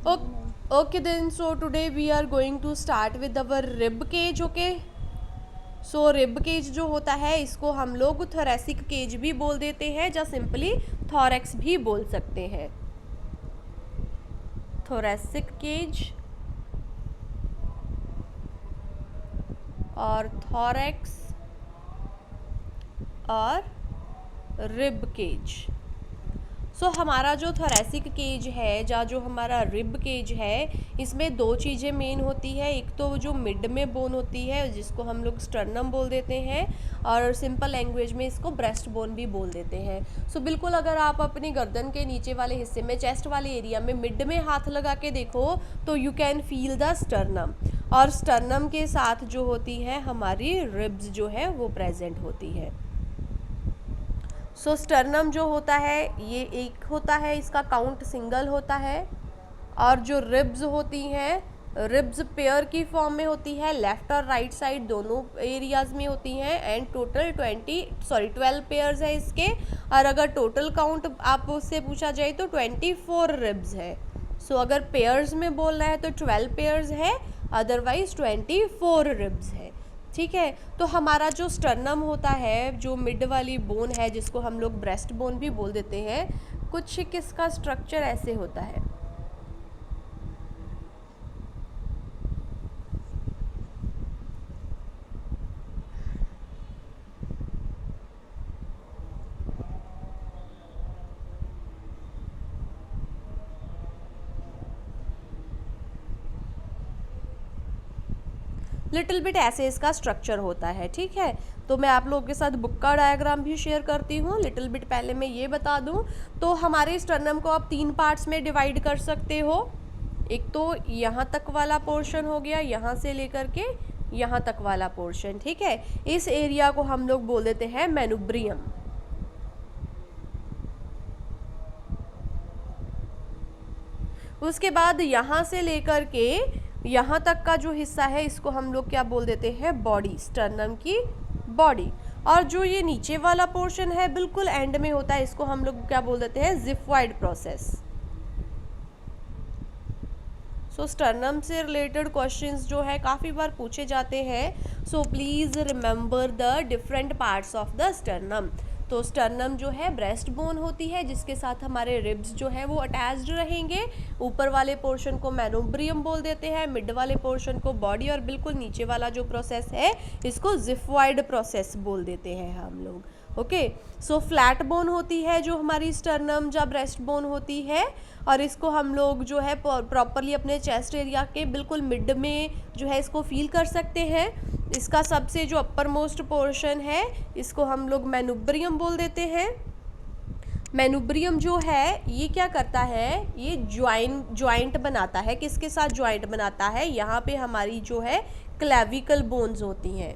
Okay then, so today we are going to start with our rib cage. Okay, so rib cage जो होता है इसको हम लोग thoracic cage भी बोल देते हैं या सिंपली thorax भी बोल सकते हैं। thoracic cage और thorax और रिब केज। सो हमारा जो थोरेसिक केज है या जो हमारा रिब केज है, इसमें दो चीज़ें मेन होती है। एक तो जो मिड में बोन होती है जिसको हम लोग स्टर्नम बोल देते हैं, और सिंपल लैंग्वेज में इसको ब्रेस्ट बोन भी बोल देते हैं। सो बिल्कुल अगर आप अपनी गर्दन के नीचे वाले हिस्से में, चेस्ट वाले एरिया में मिड में हाथ लगा के देखो तो you can feel the sternum, और स्टर्नम के साथ जो होती है हमारी रिब्स जो है वो प्रेजेंट होती है। सो स्टर्नम जो होता है ये एक होता है, इसका काउंट सिंगल होता है, और जो रिब्स होती हैं रिब्स पेयर की फॉर्म में होती है, लेफ़्ट और राइट साइड दोनों एरियाज़ में होती हैं, एंड टोटल 12 पेयर्स है इसके। और अगर टोटल काउंट आप उससे पूछा जाए तो 24 रिब्स है। सो अगर पेयर्स में बोलना है तो 12 पेयर्स है, अदरवाइज 24 रिब्स है। ठीक है, तो हमारा जो स्टर्नम होता है, जो मिड वाली बोन है जिसको हम लोग ब्रेस्ट बोन भी बोल देते हैं, कुछ किसका स्ट्रक्चर ऐसे होता है। लिटिल बिट ऐसे इसका स्ट्रक्चर होता है। ठीक है, तो मैं आप लोगों के साथ बुक का डायग्राम भी शेयर करती हूँ। लिटिल बिट पहले मैं ये बता दूँ तो हमारे स्टर्नम को आप 3 पार्ट्स में डिवाइड कर सकते हो। एक तो यहाँ तक वाला पोर्शन हो गया, यहाँ से लेकर के यहाँ तक वाला पोर्शन। ठीक है, इस एरिया को हम लोग बोल देते हैं मेनुब्रियम। उसके बाद यहाँ से लेकर के यहाँ तक का जो हिस्सा है इसको हम लोग क्या बोल देते हैं, बॉडी, स्टर्नम की बॉडी। और जो ये नीचे वाला पोर्शन है बिल्कुल एंड में होता है, इसको हम लोग क्या बोल देते हैं, जिफॉइड प्रोसेस। सो स्टर्नम से रिलेटेड क्वेश्चंस जो है काफ़ी बार पूछे जाते हैं। So please remember the different parts of the sternum. तो स्टर्नम जो है ब्रेस्ट बोन होती है जिसके साथ हमारे रिब्स जो है वो अटैच्ड रहेंगे। ऊपर वाले पोर्शन को मेनुब्रियम बोल देते हैं, मिड वाले पोर्शन को बॉडी, और बिल्कुल नीचे वाला जो प्रोसेस है इसको जिफॉइड प्रोसेस बोल देते हैं हम लोग। ओके, सो फ्लैट बोन होती है जो हमारी स्टर्नम या ब्रेस्ट बोन होती है, और इसको हम लोग जो है प्रॉपरली अपने चेस्ट एरिया के बिल्कुल मिड में जो है इसको फील कर सकते हैं। इसका सबसे जो अपर मोस्ट पोर्शन है इसको हम लोग मेनुब्रियम बोल देते हैं। मेनुब्रियम जो है ये क्या करता है, ये ज्वाइंट बनाता है। किसके साथ ज्वाइंट बनाता है, यहाँ पे हमारी जो है क्लेविकल बोन्स होती हैं।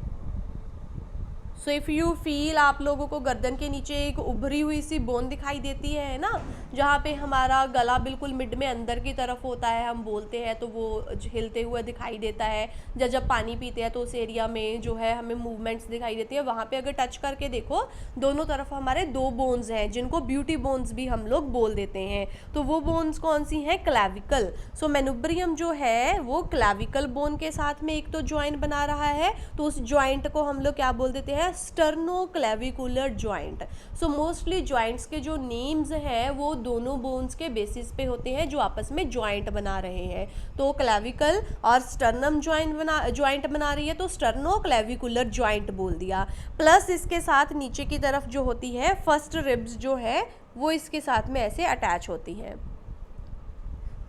सो इफ़ यू फील, आप लोगों को गर्दन के नीचे एक उभरी हुई सी बोन दिखाई देती है ना, जहाँ पे हमारा गला बिल्कुल मिड में अंदर की तरफ होता है, हम बोलते हैं तो वो हिलते हुए दिखाई देता है। जब पानी पीते हैं तो उस एरिया में जो है हमें मूवमेंट्स दिखाई देती है। वहाँ पे अगर टच करके देखो दोनों तरफ हमारे 2 बोन्स हैं जिनको ब्यूटी बोन्स भी हम लोग बोल देते हैं। तो वो बोन्स कौन सी हैं, क्लेविकल। सो मेनुब्रियम जो है वो क्लेविकल बोन के साथ में एक तो ज्वाइंट बना रहा है, तो उस ज्वाइंट को हम लोग क्या बोल देते हैं, sternoclavicular joint. So mostly joints के जो नेम्स हैं वो दोनों बोन्स के बेसिस पे होते हैं जो आपस में ज्वाइंट बना रहे हैं। तो क्लेविकल और स्टर्नम ज्वाइंट बना रही है तो स्टर्नोक्लेविकुलर ज्वाइंट बोल दिया। प्लस इसके साथ नीचे की तरफ जो होती है फर्स्ट रिब्स जो है वो इसके साथ में ऐसे अटैच होती हैं।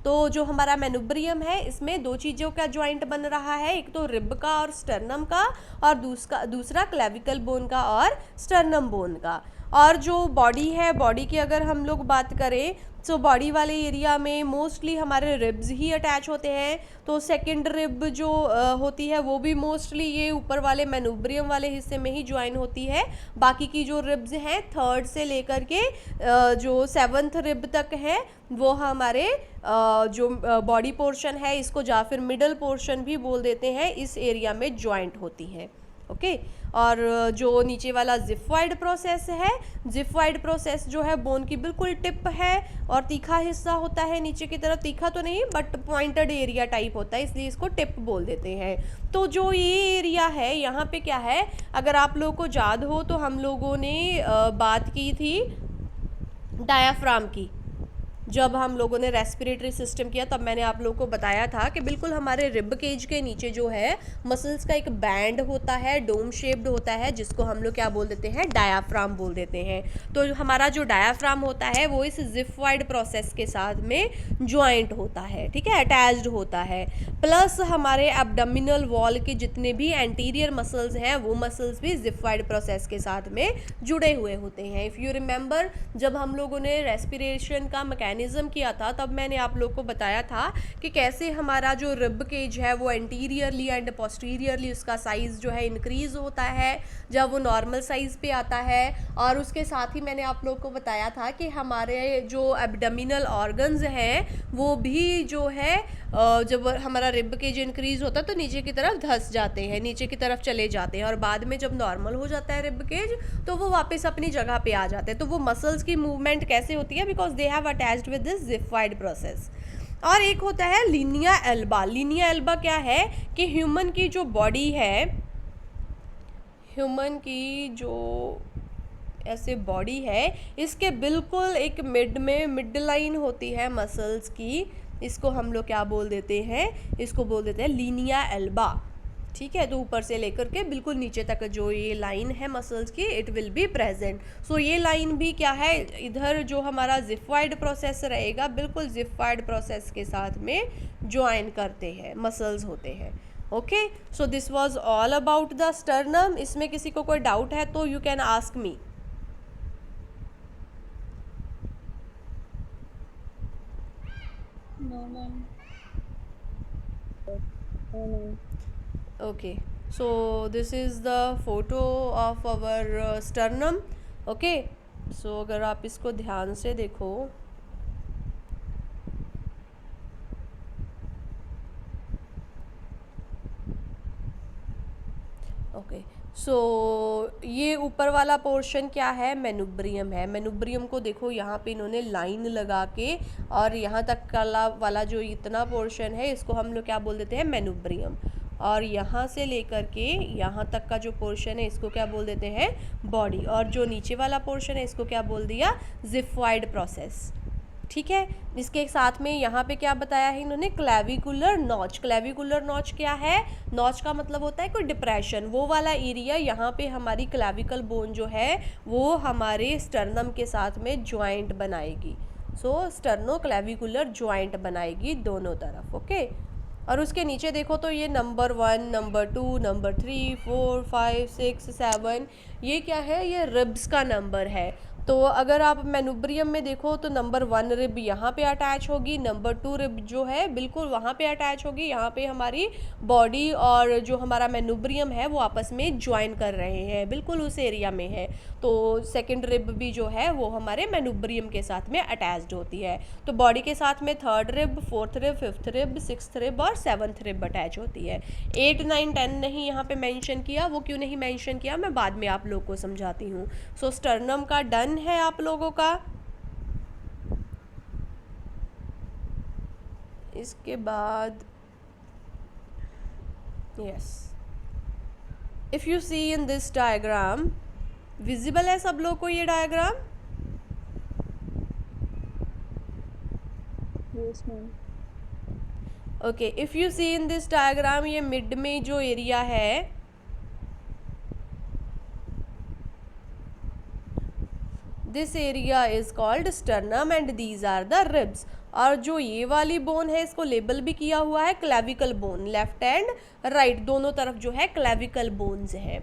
तो जो हमारा मेनुब्रियम है इसमें 2 चीज़ों का ज्वाइंट बन रहा है, एक तो रिब का और स्टर्नम का, और दूसरा क्लेविकल बोन का और स्टर्नम बोन का। और जो बॉडी है, बॉडी की अगर हम लोग बात करें तो बॉडी वाले एरिया में मोस्टली हमारे रिब्स ही अटैच होते हैं। तो सेकंड रिब जो होती है वो भी मोस्टली ये ऊपर वाले मेनुब्रियम वाले हिस्से में ही ज्वाइन होती है। बाकी की जो रिब्स हैं 3rd से लेकर के जो 7th रिब तक है वो हमारे जो बॉडी पोर्शन है इसको या फिर मिडल पोर्शन भी बोल देते हैं, इस एरिया में ज्वाइंट होती है। ओके, और जो नीचे वाला जिफॉइड प्रोसेस है, जिफॉइड प्रोसेस जो है बोन की बिल्कुल टिप है और तीखा हिस्सा होता है नीचे की तरफ, तीखा तो नहीं बट पॉइंटेड एरिया टाइप होता है, इसलिए इसको टिप बोल देते हैं। तो जो ये एरिया है यहाँ पे क्या है, अगर आप लोगों को याद हो तो हम लोगों ने बात की थी डायाफ्राम की। जब हम लोगों ने रेस्पिरेटरी सिस्टम किया तब मैंने आप लोगों को बताया था कि बिल्कुल हमारे रिब केज के नीचे जो है मसल्स का एक बैंड होता है, डोम शेप्ड होता है, जिसको हम लोग क्या बोल देते हैं, डायाफ्राम बोल देते हैं। तो हमारा जो डायाफ्राम होता है वो इस जिफॉइड प्रोसेस के साथ में ज्वाइंट होता है, ठीक है, अटैच्ड होता है। प्लस हमारे एब्डोमिनल वॉल के जितने भी एंटीरियर मसल्स हैं वो मसल्स भी जिफॉइड प्रोसेस के साथ में जुड़े हुए होते हैं। इफ़ यू रिमेंबर, जब हम लोगों ने रेस्पिरेशन का मैकेनिज्म किया था तब मैंने आप लोग को बताया था कि कैसे हमारा जो रिब केज है वो एंटीरियरली एंड पोस्टीरियरली उसका साइज़ जो है इंक्रीज़ होता है जब वो नॉर्मल साइज़ पे आता है। और उसके साथ ही मैंने आप लोग को बताया था कि हमारे जो एब्डोमिनल ऑर्गन्स हैं वो भी जो है जब हमारा रिब केज इंक्रीज़ होता है तो नीचे की तरफ धंस जाते हैं, नीचे की तरफ चले जाते हैं, और बाद में जब नॉर्मल हो जाता है रिब केज तो वो वापस अपनी जगह पे आ जाते हैं। तो वो मसल्स की मूवमेंट कैसे होती है, because they have attached with this xiphoid process. और एक होता है लीनिया एल्बा। लीनिया एल्बा क्या है कि ह्यूमन की जो बॉडी है, ह्यूमन की जो ऐसे बॉडी है, इसके बिल्कुल एक मिड लाइन होती है मसल्स की, इसको हम लोग क्या बोल देते हैं, इसको बोल देते हैं लीनिया एल्बा, ठीक है। तो ऊपर से लेकर के बिल्कुल नीचे तक जो ये लाइन है मसल्स की, इट विल बी प्रेजेंट। सो ये लाइन भी क्या है, इधर जो हमारा जिफॉइड प्रोसेस रहेगा बिल्कुल जिफॉइड प्रोसेस के साथ में ज्वाइन करते हैं, मसल्स होते हैं। Okay, so this was all about the sternum. इसमें किसी को कोई डाउट है तो you can ask me. No, ma'am. No, ma'am. Okay, so this is the photo of our sternum. Okay, so अगर आप इसको ध्यान से देखो, ओके, सो ये ऊपर वाला पोर्शन क्या है, मेनुब्रियम है। मेनुब्रियम को देखो यहाँ पे इन्होंने लाइन लगा के, और यहाँ तक का वाला जो इतना पोर्शन है इसको हम लोग क्या बोल देते हैं, मेनुब्रियम। और यहाँ से लेकर के यहाँ तक का जो पोर्शन है इसको क्या बोल देते हैं, बॉडी। और जो नीचे वाला पोर्शन है इसको क्या बोल दिया, जिफॉइड प्रोसेस, ठीक है। इसके साथ में यहाँ पे क्या बताया है इन्होंने, क्लेविकुलर नॉच। क्लेविकुलर नॉच क्या है, नॉच का मतलब होता है कोई डिप्रेशन, वो वाला एरिया यहाँ पे हमारी क्लेविकल बोन जो है वो हमारे स्टर्नम के साथ में ज्वाइंट बनाएगी। सो स्टर्नो क्लेविकुलर ज्वाइंट बनाएगी दोनों तरफ। ओके, और उसके नीचे देखो तो ये नंबर 1, नंबर 2, नंबर 3, 4, 5, 6, 7, ये क्या है, ये रिब्स का नंबर है। तो अगर आप मेनुब्रियम में देखो तो नंबर 1 रिब यहाँ पे अटैच होगी, नंबर 2 रिब जो है बिल्कुल वहाँ पे अटैच होगी। यहाँ पे हमारी बॉडी और जो हमारा मेनुब्रियम है वो आपस में ज्वाइन कर रहे हैं, बिल्कुल उस एरिया में है। तो सेकंड रिब भी जो है वो हमारे मेनुब्रियम के साथ में अटैच्ड होती है। तो बॉडी के साथ में 3rd rib, 4th rib, 5th rib, 6th rib और 7th रिब अटैच होती है। 8, 9, 10 नहीं यहाँ पे मेंशन किया, वो क्यों नहीं मेंशन किया मैं बाद में आप लोग को समझाती हूँ। सो स्टर्नम का डन है आप लोगों का। इसके बाद yes, if you see in this diagram, visible है सब लोग को ये diagram? Yes, ma'am. Okay, if you see in this diagram, ये मिड में जो एरिया है this area is called sternum and these are the ribs. और जो ये वाली बोन है इसको लेबल भी किया हुआ है clavicle bone, left and right दोनों तरफ जो है क्लेविकल बोन्स हैं।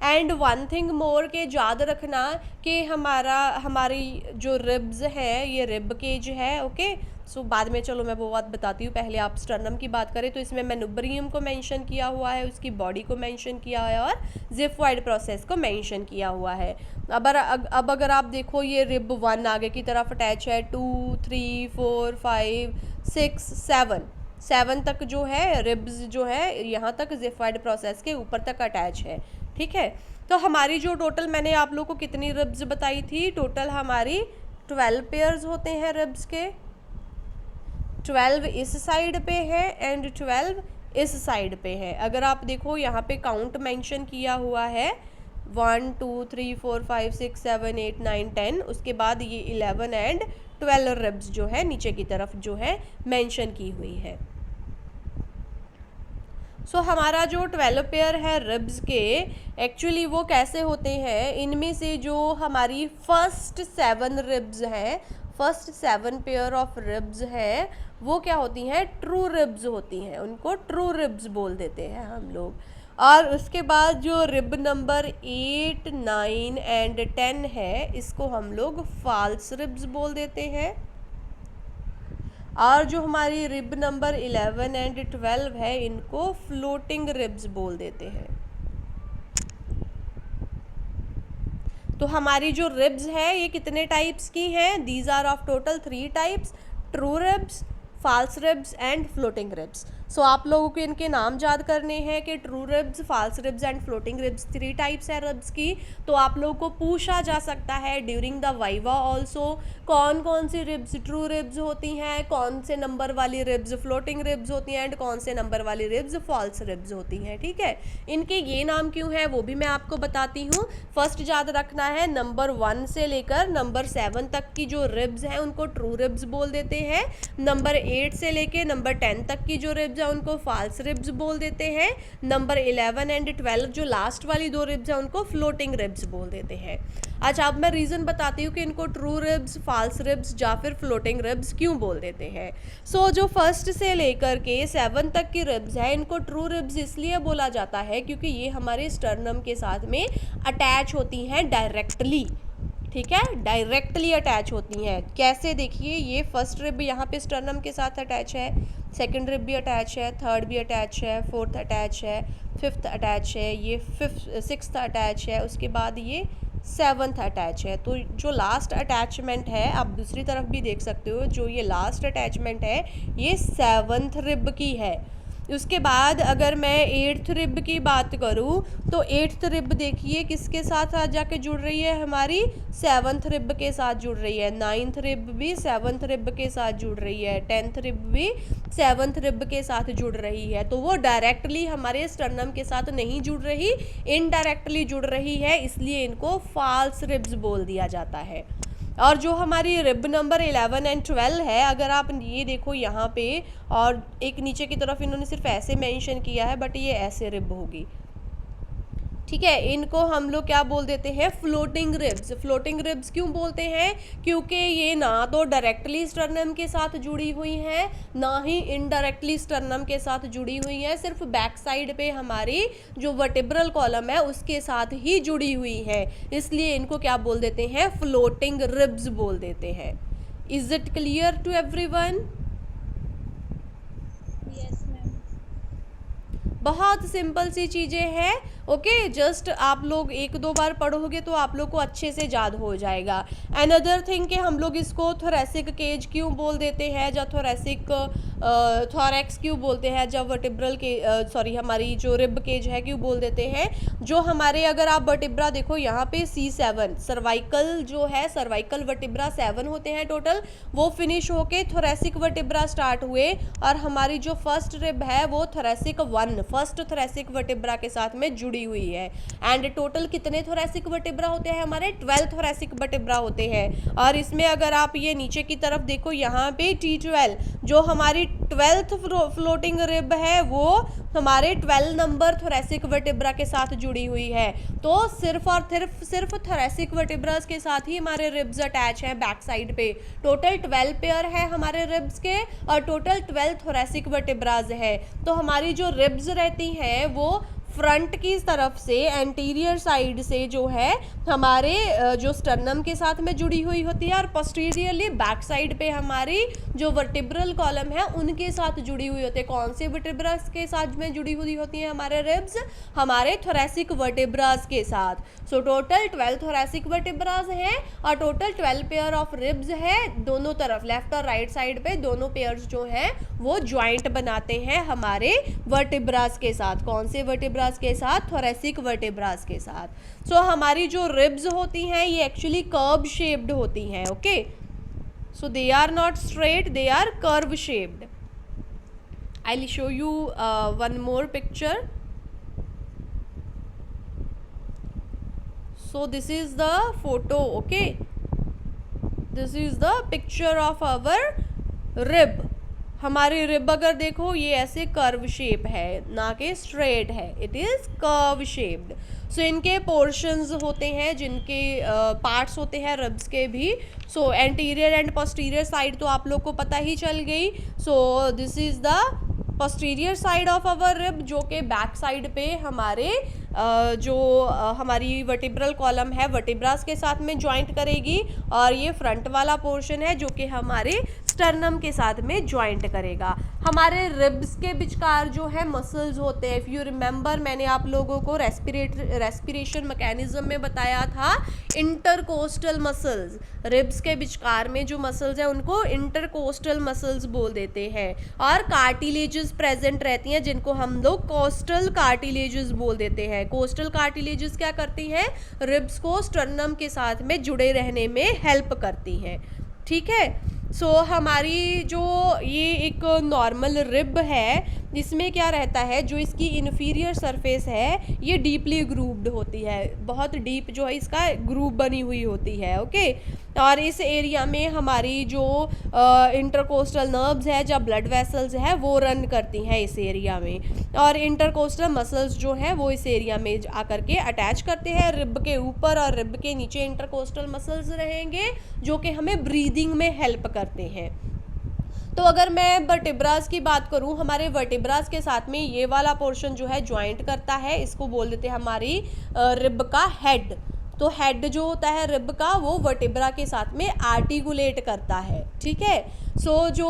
एंड वन थिंग मोर के याद रखना कि हमारी जो रिब्स है ये रिब केज है। ओके, सो बाद में चलो मैं वो बात बताती हूँ, पहले आप स्टर्नम की बात करें तो इसमें मेनुब्रियम को मेंशन किया हुआ है, उसकी बॉडी को मेंशन किया है और जिफॉइड प्रोसेस को मेंशन किया हुआ है। अब अगर आप देखो ये रिब 1 आगे की तरफ अटैच है, 2, 3, 4, 5, 6, 7 तक जो है रिब्स जो है यहाँ तक जिफॉइड प्रोसेस के ऊपर तक अटैच है, ठीक है। तो हमारी जो टोटल मैंने आप लोग को कितनी रिब्स बताई थी, टोटल हमारी 12 पेयर्स होते हैं रिब्स के। 12 इस साइड पे है एंड 12 इस साइड पे है। अगर आप देखो यहाँ पे काउंट मेंशन किया हुआ है 1 2 3 4 5 6 7 8 9 10, उसके बाद ये 11 एंड 12 रिब्स जो है नीचे की तरफ जो है मेंशन की हुई है। सो हमारा जो 12 पेयर है रिब्स के, एक्चुअली वो कैसे होते हैं, इनमें से जो हमारी फर्स्ट 7 रिब्स हैं, फर्स्ट 7 पेयर ऑफ रिब्स हैं, वो क्या होती हैं, ट्रू रिब्स होती हैं, उनको ट्रू रिब्स बोल देते हैं हम लोग। और उसके बाद जो रिब नंबर 8 9 एंड 10 है, इसको हम लोग फॉल्स रिब्स बोल देते हैं। और जो हमारी रिब नंबर 11 एंड 12 है, इनको फ्लोटिंग रिब्स बोल देते हैं। तो हमारी जो रिब्स है ये कितने टाइप्स की हैं, these are of total 3 types, true ribs, false ribs and floating ribs. So आप लोगों को इनके नाम याद करने हैं कि true ribs, false ribs and floating ribs 3 types है रिब्स की। तो आप लोगों को पूछा जा सकता है ड्यूरिंग द वाइवा ऑल्सो, कौन कौन सी रिब्स ट्रू रिब्स होती हैं, कौन से नंबर वाली रिब्स फ्लोटिंग रिब्स होती हैं एंड कौन से नंबर वाली रिब्स फॉल्स रिब्स होती हैं। ठीक है, इनके ये नाम क्यों है वो भी मैं आपको बताती हूँ। फर्स्ट याद रखना है, नंबर 1 से लेकर नंबर 7 तक की जो रिब्स हैं उनको ट्रू रिब्स बोल देते हैं। नंबर 8 से लेकर नंबर 10 तक की जो रिब्स हैं उनको फॉल्स रिब्स बोल देते हैं। नंबर 11 एंड 12 जो लास्ट वाली 2 रिब्स हैं उनको फ्लोटिंग रिब्स बोल देते हैं। अच्छा, अब मैं रीज़न बताती हूँ कि इनको ट्रू रिब्स, फॉल्स रिब्स या फिर फ्लोटिंग रिब्स क्यों बोल देते हैं। सो जो फर्स्ट से लेकर के 7 तक की रिब्स है, इनको ट्रू रिब्स इसलिए बोला जाता है क्योंकि ये हमारे स्टर्नम के साथ में अटैच होती हैं डायरेक्टली। ठीक है, डायरेक्टली अटैच होती हैं। कैसे, देखिए ये फर्स्ट रिब यहाँ पे स्टर्नम के साथ अटैच है, सेकंड रिब भी अटैच है, थर्ड भी अटैच है, फोर्थ अटैच है, फिफ्थ अटैच है, ये सिक्स्थ अटैच है, उसके बाद ये 7th अटैच है। तो जो लास्ट अटैचमेंट है, आप दूसरी तरफ भी देख सकते हो, जो ये लास्ट अटैचमेंट है ये 7th रिब की है। उसके बाद अगर मैं 8th रिब की बात करूँ तो 8th रिब देखिए किसके साथ आ जाके जुड़ रही है, हमारी 7th रिब के साथ जुड़ रही है। 9th रिब भी 7th रिब के साथ जुड़ रही है, 10th रिब भी 7th रिब के साथ जुड़ रही है। तो वो डायरेक्टली हमारे स्टर्नम के साथ नहीं जुड़ रही, इनडायरेक्टली जुड़ रही है, इसलिए इनको फॉल्स रिब्स बोल दिया जाता है। और जो हमारी रिब नंबर 11 एंड 12 है, अगर आप ये देखो यहाँ पे, और एक नीचे की तरफ इन्होंने सिर्फ ऐसे मेंशन किया है, बट ये ऐसे रिब होगी। ठीक है, इनको हम लोग क्या बोल देते हैं, फ्लोटिंग रिब्स। फ्लोटिंग रिब्स क्यों बोलते हैं, क्योंकि ये ना तो डायरेक्टली स्टर्नम के साथ जुड़ी हुई हैं, ना ही इनडायरेक्टली स्टर्नम के साथ जुड़ी हुई हैं, सिर्फ बैक साइड पे हमारी जो वर्टिब्रल कॉलम है उसके साथ ही जुड़ी हुई है, इसलिए इनको क्या बोल देते हैं, फ्लोटिंग रिब्स बोल देते हैं। Is it clear to everyone? बहुत सिंपल सी चीज़ें हैं। ओके, जस्ट आप लोग 1-2 बार पढ़ोगे तो आप लोग को अच्छे से याद हो जाएगा। अनदर थिंग कि हम लोग इसको थोरेसिक केज क्यों बोल देते हैं, या थोरेसिक थोरैक्स क्यों बोलते हैं, जब वर्टिब्रल के सॉरी हमारी जो रिब केज है क्यों बोल देते हैं, जो हमारे अगर आप वर्टिब्रा देखो यहाँ पे C7 सर्वाइकल जो है, सर्वाइकल वर्टिब्रा 7 होते हैं टोटल, वो फिनिश होके थोरेसिक वर्टिब्रा स्टार्ट हुए, और हमारी जो फर्स्ट रिब है वो थोरेसिक 1 फर्स्ट थोरेसिक वर्टिब्रा के साथ में जुड़ी हुई है। एंड टोटल कितने थोरेसिक वर्टिब्रा होते हैं, हमारे 12 थोरेसिक वर्टिब्रा होते हैं। और इसमें अगर आप ये नीचे की तरफ देखो, यहाँ पे T12 जो हमारी 12th फ्लोटिंग रिब है, वो हमारे 12 नंबर थोरेसिक वर्टिब्रा के साथ जुड़ी हुई है। तो सिर्फ और सिर्फ थोरेसिक वर्टिब्रास के साथ ही हमारे रिब्स अटैच हैं बैक साइड पे। टोटल 12 पेयर है हमारे रिब्स के, और टोटल 12 थोरेसिक वर्टिब्रास है। तो हमारी जो रिब्स रहती हैं वो फ्रंट की तरफ से, एंटीरियर साइड से जो है हमारे जो स्टर्नम के साथ में जुड़ी हुई होती है, और पोस्टीरियरली बैक साइड पे हमारी जो वर्टिब्रल कॉलम है उनके साथ जुड़ी हुई होती है। कौन से वर्टिब्रास के साथ में जुड़ी हुई होती हैं हमारे रिब्स, हमारे थोरेसिक वर्टिब्रास के साथ। सो टोटल 12 थोरेसिक वर्टिब्रास हैं, और टोटल 12 पेयर ऑफ रिब्स है दोनों तरफ, लेफ्ट और राइट साइड पे दोनों पेयर्स जो हैं वो ज्वाइंट बनाते हैं हमारे वर्टिब्रास के साथ। कौन से वर्टिब्रा वर्टिब्रास के साथ, थोरेसिक वर्टिब्रास के साथ। सो हमारी जो रिब्स होती हैं ये एक्चुअली कर्व शेप्ड होती हैं, okay. So they are not straight, they are curve shaped. I will show you one more picture. So this is the photo, okay, this is the picture of our rib। हमारी rib अगर देखो ये ऐसे curve shape है, ना कि straight है, it is curve shaped. सो इनके पोर्शंस होते हैं, जिनके पार्ट्स होते हैं रिब्स के भी। सो एंटीरियर एंड पोस्टीरियर साइड तो आप लोग को पता ही चल गई। सो this is the posterior side of our rib, जो कि बैक साइड पे हमारे हमारी वर्टिब्रल कॉलम है वर्टिब्रास के साथ में ज्वाइंट करेगी, और ये फ्रंट वाला पोर्शन है जो कि हमारे स्टर्नम के साथ में ज्वाइंट करेगा। हमारे रिब्स के विचकार जो है मसल्स होते हैं, इफ़ यू रिमेंबर मैंने आप लोगों को रेस्पिरेशन मैकेनिज्म में बताया था इंटरकोस्टल मसल्स। रिब्स के विचकार में जो मसल्स हैं उनको इंटरकोस्टल मसल्स बोल देते हैं, और कार्टिलेजेस प्रेजेंट रहती हैं जिनको हम लोग कोस्टल कार्टिलेजेस बोल देते हैं। कोस्टल कार्टिलेजेस क्या करती हैं, रिब्स को स्टर्नम के साथ में जुड़े रहने में हेल्प करती हैं, ठीक है। सो हमारी जो ये एक नॉर्मल रिब है, इसमें क्या रहता है, जो इसकी इन्फीरियर सरफेस है ये डीपली ग्रूव्ड होती है, बहुत डीप जो है इसका ग्रूव बनी हुई होती है, ओके। और इस एरिया में हमारी जो इंटरकोस्टल नर्व्स है, जब ब्लड वेसल्स है वो रन करती हैं इस एरिया में, और इंटरकोस्टल मसल्स जो है वो इस एरिया में आकर के अटैच करते हैं रिब के ऊपर, और रिब के नीचे इंटरकोस्टल मसल्स रहेंगे जो कि हमें ब्रीदिंग में हेल्प करते हैं। तो अगर मैं वर्टिब्रास की बात करूं, हमारे वर्टिब्रास के साथ में ये वाला पोर्शन जो है ज्वाइंट करता है, इसको बोल देते हैं हमारी रिब का हेड। तो हेड जो होता है रिब का वो वर्टिब्रा के साथ में आर्टिकुलेट करता है, ठीक है। सो जो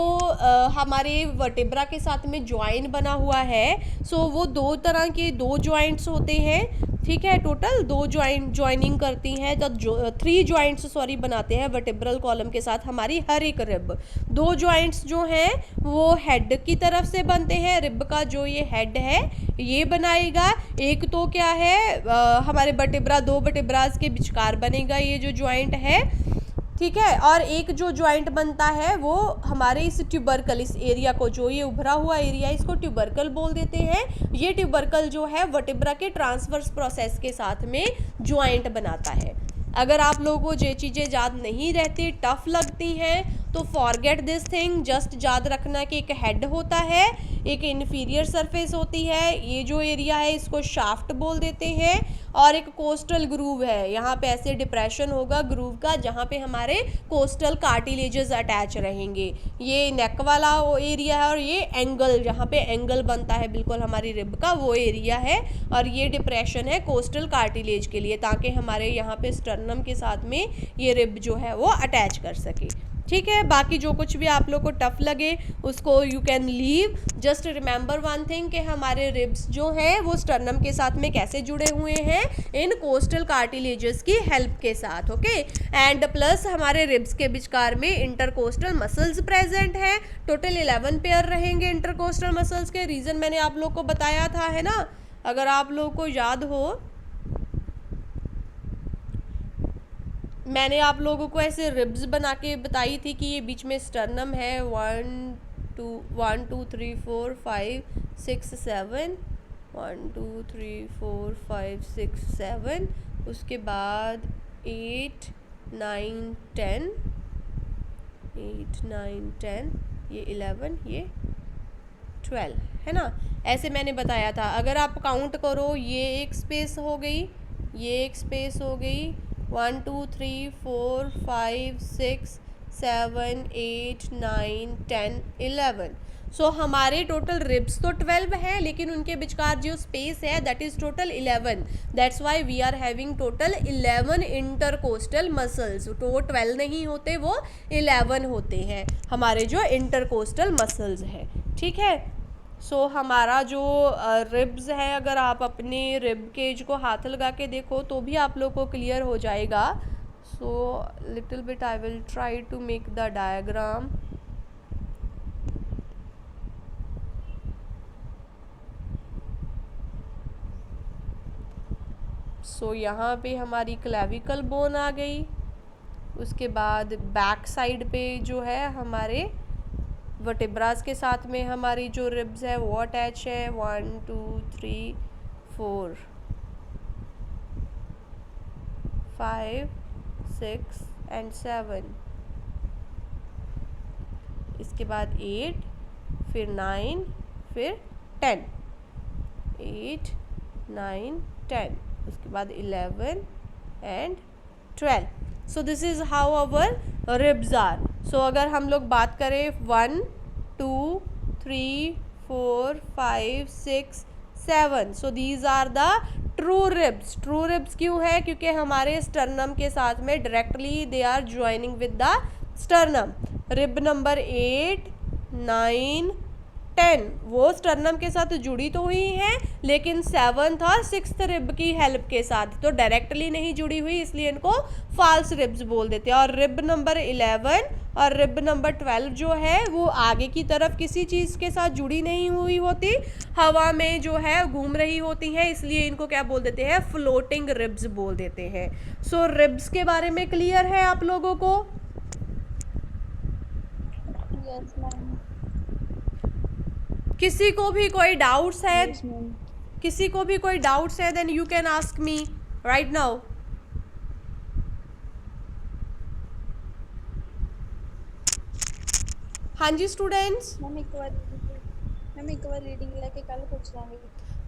हमारे वर्टिब्रा के साथ में ज्वाइन बना हुआ है, सो वो दो तरह के दो जॉइंट्स होते हैं, ठीक है। टोटल दो ज्वाइनिंग करती हैं, तो 3 जॉइंट्स बनाते हैं वर्टिब्रल कॉलम के साथ हमारी हर एक रिब। 2 जॉइंट्स जो हैं वो हेड की तरफ से बनते हैं, रिब का जो ये हेड है ये बनाएगा। एक तो क्या है हमारे वर्टिब्रा, 2 वर्टिब्रास के विचकार बनेगा ये जो ज्वाइंट है, ठीक है। और एक जो ज्वाइंट बनता है वो हमारे इस ट्यूबरकल, इस एरिया को, जो ये उभरा हुआ एरिया है इसको ट्यूबरकल बोल देते हैं। ये ट्यूबरकल जो है वर्टिब्रा के ट्रांसवर्स प्रोसेस के साथ में ज्वाइंट बनाता है। अगर आप लोगों को ये चीज़ें याद नहीं रहती, टफ लगती हैं, तो फॉरगेट दिस थिंग, जस्ट याद रखना कि एक हेड होता है, एक इन्फीरियर सरफेस होती है, ये जो एरिया है इसको शाफ्ट बोल देते हैं, और एक कोस्टल ग्रूव है, यहाँ पे ऐसे डिप्रेशन होगा ग्रूव का जहाँ पे हमारे कोस्टल कार्टिलेजेस अटैच रहेंगे। ये नेक वाला वो एरिया है, और ये एंगल, जहाँ पे एंगल बनता है बिल्कुल हमारी रिब का, वो एरिया है, और ये डिप्रेशन है कोस्टल कार्टिलेज के लिए, ताकि हमारे यहाँ पे स्टर्नम के साथ में ये रिब जो है वो अटैच कर सके, ठीक है। बाकी जो कुछ भी आप लोग को टफ लगे उसको you can leave, just remember one thing कि हमारे रिब्स जो हैं वो स्टर्नम के साथ में कैसे जुड़े हुए हैं, इन कोस्टल कार्टिलेजेस की हेल्प के साथ, ओके। एंड प्लस हमारे रिब्स के विचकार में इंटरकोस्टल मसल्स प्रेजेंट हैं, टोटल 11 पेयर रहेंगे इंटरकोस्टल मसल्स के। रीज़न मैंने आप लोग को बताया था, है ना, अगर आप लोग को याद हो, मैंने आप लोगों को ऐसे रिब्स बना के बताई थी कि ये बीच में स्टर्नम है, 1 2 3 4 5 6 7, 1 2 3 4 5 6 7, उसके बाद 8 9 10, 8 9 10, ये 11, ये 12, है ना, ऐसे मैंने बताया था। अगर आप काउंट करो, ये एक स्पेस हो गई, ये एक स्पेस हो गई, 1 2 3 4 5 6 7 8 9 10 11। सो हमारे टोटल रिब्स तो 12 है, लेकिन उनके विचकार जो स्पेस है that is total 11। That's why we are having total 11 intercostal muscles. तो 12 नहीं होते, वो 11 होते हैं हमारे जो इंटरकोस्टल मसल्स है, ठीक है। सो हमारा जो रिब्स है, अगर आप अपने रिब केज को हाथ लगा के देखो तो भी आप लोग को क्लियर हो जाएगा। So little bit I will try to make the diagram. So यहाँ पे हमारी क्लेविकल बोन आ गई। उसके बाद बैक साइड पे जो है हमारे वर्टेब्रास के साथ में हमारी जो रिब्स है वो अटैच है। 1 2 3 4 5 6 एंड 7। इसके बाद 8, फिर 9, फिर 10। 8 9 10, उसके बाद 11 and 12। So this is how our ribs are. So अगर हम लोग बात करें 1 2 3 4 5 6 7, so these are the true ribs. True ribs क्यों है? क्योंकि हमारे स्टर्नम के साथ में directly they are joining with the sternum. Rib number 8 9 10 वो स्टर्नम के साथ जुड़ी तो हुई हैं, लेकिन 7th और 6th रिब की हेल्प के साथ, तो डायरेक्टली नहीं जुड़ी हुई, इसलिए इनको फॉल्स रिब्स बोल देते हैं। और रिब नंबर 11 और रिब नंबर 12 जो है वो आगे की तरफ किसी चीज़ के साथ जुड़ी नहीं हुई होती, हवा में जो है घूम रही होती हैं, इसलिए इनको क्या बोल देते हैं? फ्लोटिंग रिब्स बोल देते हैं। सो रिब्स के बारे में क्लियर है आप लोगों को? Yes ma'am. किसी को भी कोई डाउट्स है? Yes ma'am. किसी को भी कोई डाउट्स है then you can ask me right now. हाँ जी स्टूडेंट्स। मैम एक बार रीडिंग लेके कल पूछ लांगे।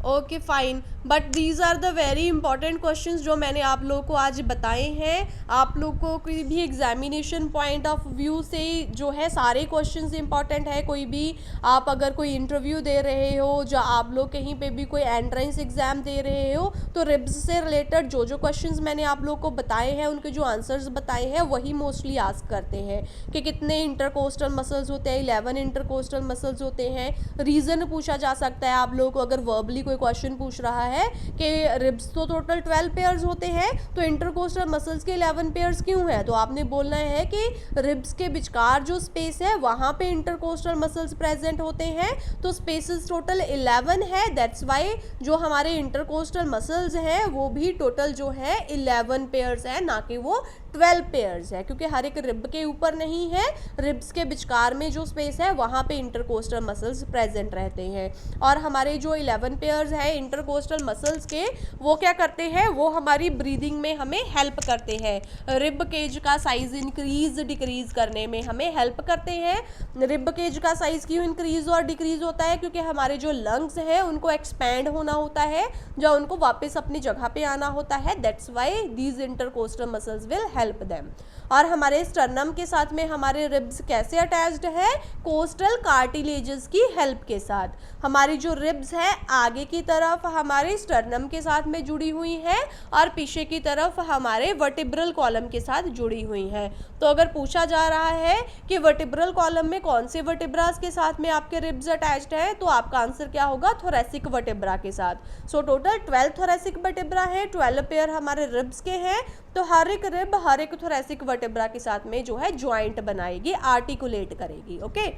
Okay fine, but these are the very important questions जो मैंने आप लोगों को आज बताए हैं। आप लोग को कोई भी एग्जामिनेशन पॉइंट ऑफ व्यू से जो है सारे क्वेश्चंस इंपॉर्टेंट है। कोई भी आप अगर कोई इंटरव्यू दे रहे हो, जो आप लोग कहीं पे भी कोई एंट्रेंस एग्जाम दे रहे हो, तो रिब्स से रिलेटेड जो जो क्वेश्चंस मैंने आप लोग को बताए हैं उनके जो आंसर्स बताए हैं वही मोस्टली आस्क करते हैं कि कितने इंटरकोस्टल मसल्स होते हैं। 11 इंटरकोस्टल मसल्स होते हैं। रीज़न पूछा जा सकता है आप लोग को, अगर वर्बली कोई क्वेश्चन पूछ रहा है कि रिब्स तो टोटल 12 पेयर्स होते हैं, तो इंटरकोस्टल मसल्स के 11 पेयर्स क्यों है? तो आपने बोलना है कि रिब्स के विचकार जो स्पेस है वहाँ पे इंटरकोस्टल मसल्स प्रेजेंट होते हैं, तो स्पेसेस टोटल 11 है। दैट्स वाई जो हमारे इंटरकोस्टल मसल्स हैं वो भी टोटल जो है 11 पेयर्स है, ना कि वो 12 पेयर्स है, क्योंकि हर एक रिब के ऊपर नहीं है, रिब्स के विचकार में जो स्पेस है वहाँ पे इंटरकोस्टल मसल्स प्रेजेंट रहते हैं। और हमारे जो 11 पेयर्स है इंटरकोस्टल मसल्स के, वो क्या करते हैं? वो हमारी ब्रीदिंग में हमें हेल्प करते हैं। रिब केज का साइज इंक्रीज डिक्रीज करने में हमें हेल्प करते हैं। रिब केज का साइज क्यों इंक्रीज और डिक्रीज होता है? क्योंकि हमारे जो लंग्स हैं उनको एक्सपैंड होना होता है, जो उनको वापस अपनी जगह पे आना होता है। That's why these intercostal muscles will help them. और हमारे स्टर्नम के साथ में हमारे रिब्स कैसे अटैच्ड है? कोस्टल कार्टिलेजेस की हेल्प के साथ। हमारी जो रिब्स है आगे की तरफ हमारे स्टर्नम के साथ में जुड़ी हुई है और पीछे की तरफ हमारे वर्टिब्रल कॉलम के साथ जुड़ी हुई है। तो अगर पूछा जा रहा है कि वर्टिब्रल कॉलम में कौन से वर्टिब्रास के साथ में आपके रिब्स अटैच्ड है, तो आपका आंसर क्या होगा? थोरेसिक वर्टिब्रा के साथ। सो टोटल 12 थोरेसिक वर्टिब्रा है, 12 पेयर हमारे रिब्स के हैं, तो हर एक रिब हर एक थोरेसिक वर्टिब्रा के साथ में जो है ज्वाइंट बनाएगी, आर्टिकुलेट करेगी। ओके,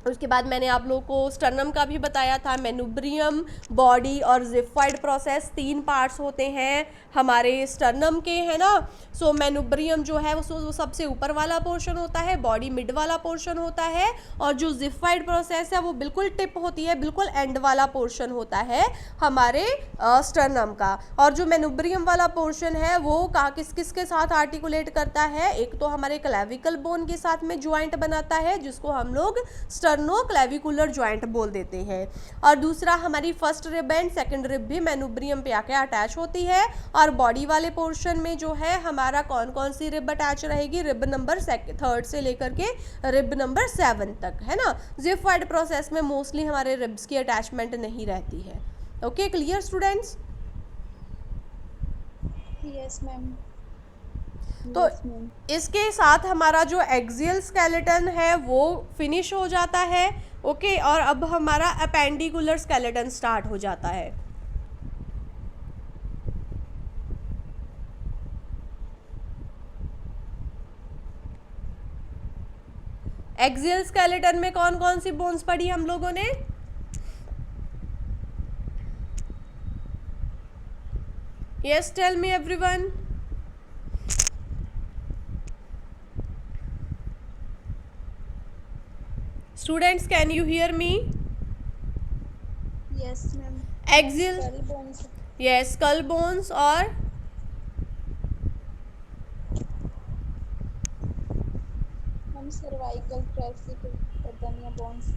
उसके बाद मैंने आप लोगों को स्टर्नम का भी बताया था। मेनुब्रियम, बॉडी और जिफाइड प्रोसेस 3 पार्ट्स होते हैं हमारे स्टर्नम के, है ना। सो मेनुब्रियम जो है वो सबसे ऊपर वाला पोर्शन होता है, बॉडी मिड वाला पोर्शन होता है, और जो जिफाइड प्रोसेस है वो बिल्कुल टिप होती है, बिल्कुल एंड वाला पोर्शन होता है हमारे स्टर्नम का। और जो मेनुब्रियम वाला पोर्शन है वो किस किस के साथ आर्टिकुलेट करता है? एक तो हमारे क्लेविकल बोन के साथ में ज्वाइंट बनाता है, जिसको हम लोग स्टर्नो क्लेविकुलर ज्वाइंट बोल देते हैं। और दूसरा हमारी first rib end second rib भी मेनुब्रियम पे आके अटैच होती है। और बॉडी वाले पोर्शन में जो है हमारा कौन कौन सी रिब अटैच रहेगी? रिब नंबर 3 से लेकर के रिब नंबर 7 तक, है ना। जिफाइड प्रोसेस में मोस्टली हमारे रिब्स की अटैचमेंट नहीं रहती है। Okay, clear students? Yes ma'am. तो इसके साथ हमारा जो एक्सियल स्केलेटन है वो फिनिश हो जाता है। ओके, और अब हमारा अपेंडिकुलर स्केलेटन स्टार्ट हो जाता है। एक्सियल स्केलेटन में कौन कौन सी बोन्स पढ़ी हम लोगों ने? Yes, tell me everyone. Students, can you hear me? Yes ma'am. Ma'am Axial. Skull bones. Yes, skull bones और ma'am cervical thoracic abdominal bones.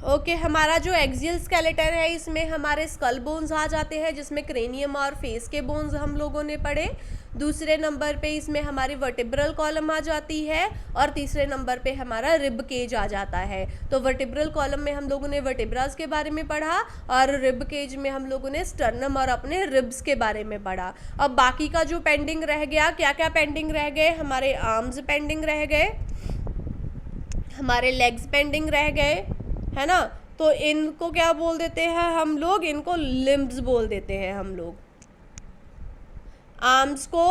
Okay हमारा जो एक्सियल स्केलेटन है इसमें हमारे स्कल बोन्स आ जाते हैं, जिसमें क्रेनियम और फेस के बोन्स हम लोगों ने पढ़े। दूसरे नंबर पे इसमें हमारी वर्टिब्रल कॉलम आ जाती है और तीसरे नंबर पे हमारा रिब केज आ जाता है। तो वर्टिब्रल कॉलम में हम लोगों ने वर्टिब्रास के बारे में पढ़ा और रिब केज में हम लोगों ने स्टर्नम और अपने रिब्स के बारे में पढ़ा। अब बाकी का जो पेंडिंग रह गया, क्या क्या पेंडिंग रह गए, हमारे आर्म्स पेंडिंग रह गए, हमारे लेग्स पेंडिंग रह गए, है ना। तो इनको क्या बोल देते हैं हम लोग, इनको लिम्ब्स बोल देते हैं हम लोग। आर्म्स को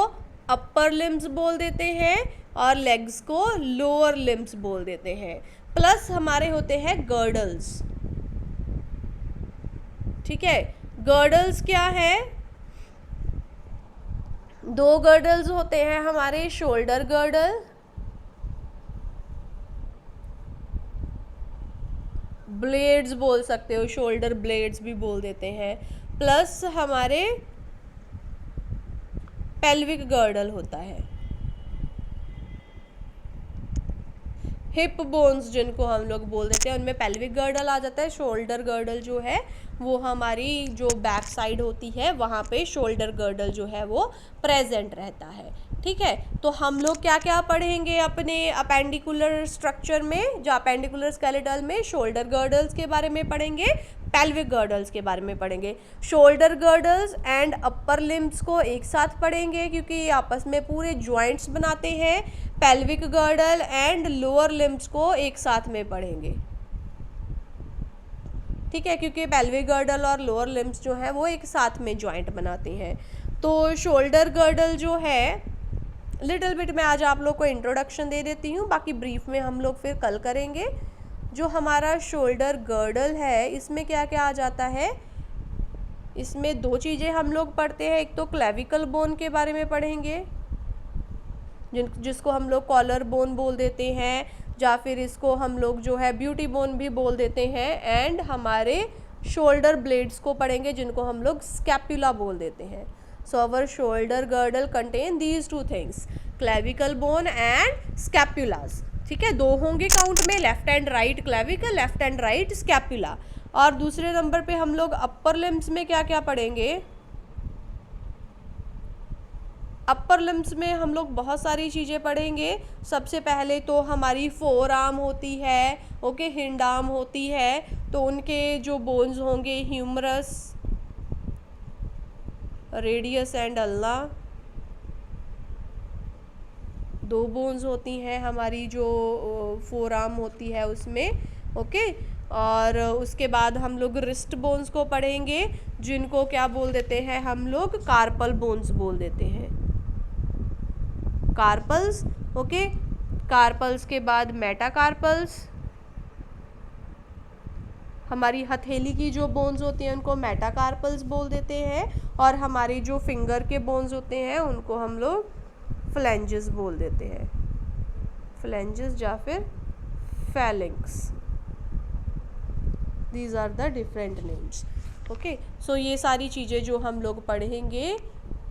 अपर लिम्ब्स बोल देते हैं और लेग्स को लोअर लिम्ब्स बोल देते हैं। प्लस हमारे होते हैं गर्डल्स, ठीक है। गर्डल्स क्या है, दो गर्डल्स होते हैं हमारे, शोल्डर गर्डल, ब्लेड्स बोल सकते हो, शोल्डर ब्लेड्स भी बोल देते हैं। प्लस हमारे पेल्विक गर्डल होता है, हिप बोन्स जिनको हम लोग बोल देते हैं उनमें पेल्विक गर्डल आ जाता है। शोल्डर गर्डल जो है वो हमारी जो बैक साइड होती है वहाँ पे शोल्डर गर्डल जो है वो प्रेजेंट रहता है, ठीक है। तो हम लोग क्या क्या पढ़ेंगे अपने अपेंडिकुलर स्ट्रक्चर में, जो अपेंडिकुलर स्केलेटल में शोल्डर गर्डल्स के बारे में पढ़ेंगे, पेल्विक गर्डल्स के बारे में पढ़ेंगे। Shoulder girdles and upper limbs को एक साथ पढ़ेंगे क्योंकि ये आपस में पूरे जॉइंट्स बनाते हैं। Pelvic girdle and lower limbs को एक साथ में पढ़ेंगे, ठीक है, क्योंकि पेल्विक गर्डल और लोअर लिम्स जो है वो एक साथ में जॉइंट बनाते हैं। तो शोल्डर गर्डल जो है लिटिल बिट मैं आज आप लोग को इंट्रोडक्शन दे देती हूँ, बाकी ब्रीफ में हम लोग फिर कल करेंगे। जो हमारा शोल्डर गर्डल है इसमें क्या क्या आ जाता है, इसमें दो चीज़ें हम लोग पढ़ते हैं। एक तो क्लेविकल बोन के बारे में पढ़ेंगे जिसको हम लोग कॉलर बोन बोल देते हैं, या फिर इसको हम लोग जो है ब्यूटी बोन भी बोल देते हैं। एंड हमारे शोल्डर ब्लेड्स को पढ़ेंगे जिनको हम लोग स्कैपुला बोल देते हैं। So our shoulder girdle contain these two things, clavicle bone and scapulas, ठीक है। दो होंगे काउंट में, left and right clavicle, left and right scapula. और दूसरे नंबर पे हम लोग अपर लिम्स में क्या क्या पढ़ेंगे, अपर लिम्स में हम लोग बहुत सारी चीज़ें पढ़ेंगे। सबसे पहले तो हमारी फोर आर्म होती है, ओके, हिंड आर्म होती है, तो उनके जो बोन्स होंगे ह्यूमरस, रेडियस एंड अल्ना, दो बोन्स होती हैं हमारी जो फोर आर्म होती है उसमें, ओके। और उसके बाद हम लोग रिस्ट बोन्स को पढ़ेंगे जिनको क्या बोल देते हैं हम लोग, कार्पल बोन्स बोल देते हैं, कार्पल्स, ओके। कार्पल्स के बाद मेटाकार्पल्स, हमारी हथेली की जो बोन्स होती हैं उनको मेटाकार्पल्स बोल देते हैं। और हमारी जो फिंगर के बोन्स होते हैं उनको हम लोग फ्लेंजेस बोल देते हैं, फ्लेंजेस या फिर phalanx, these are the different names, okay. So ये सारी चीज़ें जो हम लोग पढ़ेंगे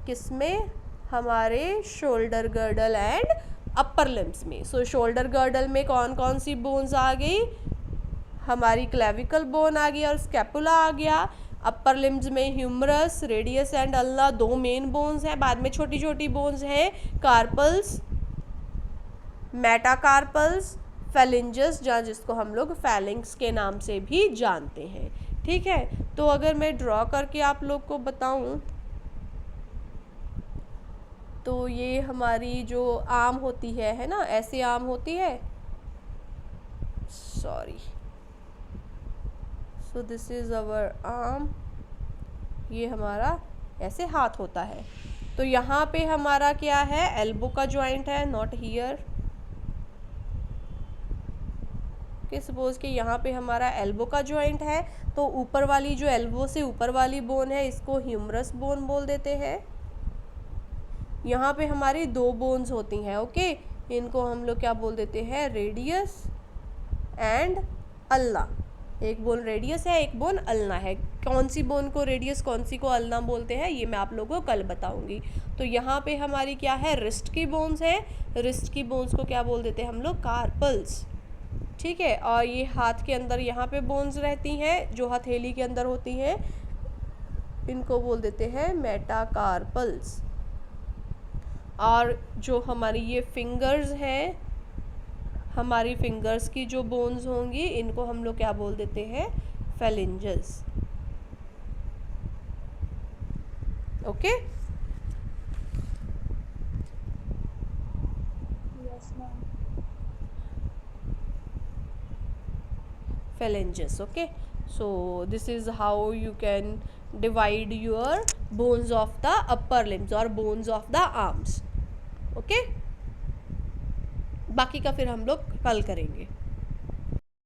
किसमें, हमारे shoulder girdle and upper limbs में। सो शोल्डर गर्डल में कौन कौन सी बोन्स आ गई, हमारी क्लेविकल बोन आ गई और स्कैपुला आ गया। अपर लिम्स में ह्यूमरस, रेडियस एंड अल्ना दो मेन बोन्स हैं, बाद में छोटी छोटी बोन्स हैं कार्पल्स, मेटाकार्पल्स, फेलिंजस, जहाँ जिसको हम लोग फैलिंग्स के नाम से भी जानते हैं, ठीक है। तो अगर मैं ड्रॉ करके आप लोग को बताऊं तो ये हमारी जो आर्म होती है ना, ऐसे आर्म होती है, sorry, so this is our arm, ये हमारा ऐसे हाथ होता है। तो यहाँ पे हमारा क्या है, एल्बो का जॉइंट है, नॉट हियर, ओके, सपोज कि यहाँ पे हमारा एल्बो का जॉइंट है, तो ऊपर वाली जो एल्बो से ऊपर वाली बोन है इसको ह्यूमरस बोन बोल देते हैं। यहाँ पे हमारी दो बोन्स होती हैं, ओके, इनको हम लोग क्या बोल देते हैं, रेडियस एंड अल्ना। एक बोन रेडियस है, एक बोन अल्ना है। कौन सी बोन को रेडियस, कौन सी को अल्ना बोलते हैं, ये मैं आप लोगों को कल बताऊंगी। तो यहाँ पे हमारी क्या है, रिस्ट की बोन्स है। रिस्ट की बोन्स को क्या बोल देते हैं हम लोग, कार्पल्स। ठीक है, और ये हाथ के अंदर यहाँ पे बोन्स रहती हैं जो हथेली के अंदर होती हैं, इनको बोल देते हैं मेटाकार्पल्स। और जो हमारी ये फिंगर्स हैं, हमारी फिंगर्स की जो बोन्स होंगी इनको हम लोग क्या बोल देते हैं, phalanges. Okay, yes ma'am. phalanges. Okay, so this is how you can divide your bones of the upper limbs or bones of the arms. Okay, बाकी का फिर हम लोग कल करेंगे।